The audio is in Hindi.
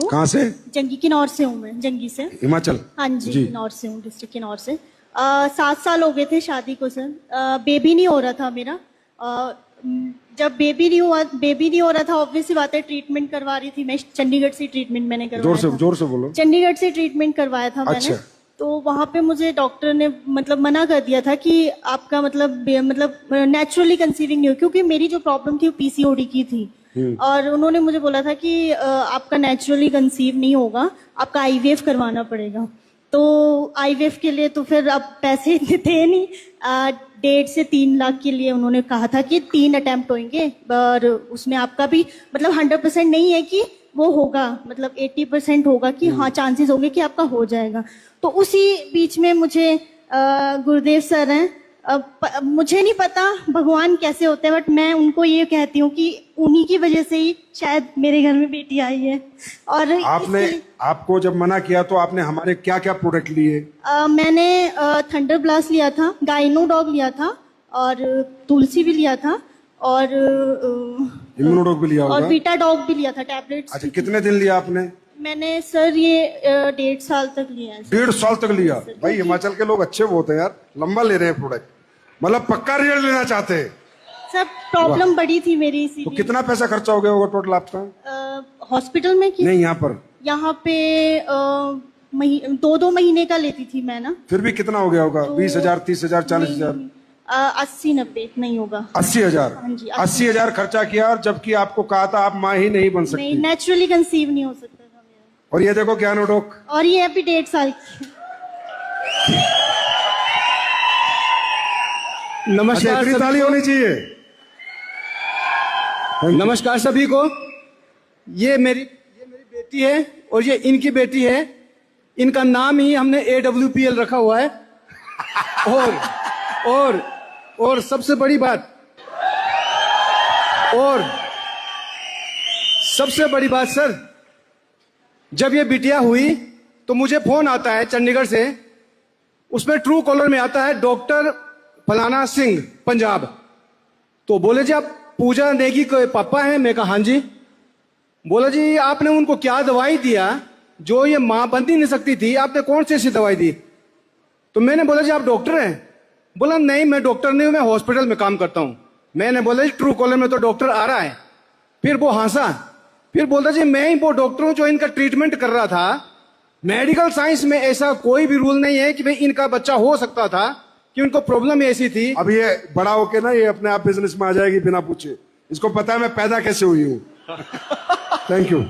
कहाँ से? जंगी किन्नौर से हूँ मैं, जंगी से। हिमाचल? हाँ जी, किन्नौर से हूँ, डिस्ट्रिक्ट किन्नौर से। 7 साल हो गए थे शादी को सर। बेबी नहीं हो रहा था मेरा। जब बेबी नहीं हो रहा था, ऑब्वियस सी बात है, ट्रीटमेंट करवा रही थी मैं। चंडीगढ़ से ट्रीटमेंट मैंने करवाया था। जोर से बोलो। चंडीगढ़ से ट्रीटमेंट करवाया था मैंने। अच्छा। तो वहां पे मुझे डॉक्टर ने मतलब मना कर दिया था कि आपका मतलब नेचुरली कंसीविंग नहीं हो, क्योंकि मेरी जो प्रॉब्लम थी वो पीसीओडी की थी। और उन्होंने मुझे बोला था कि आपका नेचुरली कंसीव नहीं होगा, आपका आईवीएफ करवाना पड़ेगा। तो आईवीएफ के लिए तो फिर अब पैसे इतने थे नहीं। 1.5 से 3 लाख के लिए उन्होंने कहा था कि 3 अटेम्प्ट होंगे, और उसमें आपका भी मतलब 100% नहीं है कि वो होगा, मतलब 80% होगा कि हाँ चांसेस होंगे कि आपका हो जाएगा। तो उसी बीच में मुझे गुरुदेव सर हैं, मुझे नहीं पता भगवान कैसे होते हैं, बट मैं उनको ये कहती हूँ कि उन्हीं की वजह से ही शायद मेरे घर में बेटी आई है। और आपको जब मना किया तो आपने हमारे क्या क्या प्रोडक्ट लिए? मैंने थंडर ब्लास्ट लिया था, गाइनो डॉग लिया था, और तुलसी भी लिया था, और इम्यूनोडॉग भी लिया होगा, और बीटा डॉग भी लिया था, टैबलेट्स। अच्छा, कितने दिन लिया आपने? मैंने सर ये 1.5 साल तक लिया है। 1.5 साल तक लिया? भाई हिमाचल के लोग अच्छे बहुत है यार, लंबा ले रहे हैं प्रोडक्ट, मतलब पक्का रिजल्ट लेना चाहते हैं। सब प्रॉब्लम बड़ी थी मेरी, इसीलिए। तो कितना पैसा खर्चा हो गया होगा टोटल आपका? हॉस्पिटल में कि नहीं, यहाँ पे 2 महीने का लेती थी मैं ना। फिर भी कितना हो गया होगा? 20,000, 30,000, 40,000? 80-90 नहीं होगा। 80,000? हाँ जी, 80,000 खर्चा किया, और जबकि आपको कहा था आप माँ ही नहीं बन सकती। नहीं, नेचुरली कंसीव नहीं हो सकता था मेरा। और ये देखो क्या नोडोक, और ये अभी 1.5 साल की। नमस्कार, इतनी ताली होनी चाहिए। नमस्कार सभी को। ये मेरी बेटी है, और ये इनकी बेटी है। इनका नाम ही हमने AWPL रखा हुआ है। और सबसे बड़ी बात, सर, जब ये बिटिया हुई तो मुझे फोन आता है चंडीगढ़ से, उसमें ट्रू कॉलर में आता है डॉक्टर फलाना सिंह पंजाब। तो बोले जी आप पूजा नेगी के पापा हैं? मैं कहा हाँ जी। बोला जी आपने उनको क्या दवाई दिया जो ये मां बन ही नहीं सकती थी, आपने कौन सी ऐसी दवाई दी? तो मैंने बोला जी आप डॉक्टर हैं? बोला नहीं मैं डॉक्टर नहीं हूं, मैं हॉस्पिटल में काम करता हूं। मैंने बोला जी ट्रू कॉलर में तो डॉक्टर आ रहा है। फिर वो हंसा, फिर बोलता जी मैं ही वो डॉक्टर हूं जो इनका ट्रीटमेंट कर रहा था। मेडिकल साइंस में ऐसा कोई भी रूल नहीं है कि भाई इनका बच्चा हो सकता था, कि उनको प्रॉब्लम ऐसी थी। अब ये बड़ा होके ना ये अपने आप बिजनेस में आ जाएगी बिना पूछे, इसको पता है मैं पैदा कैसे हुई हूँ। Thank you.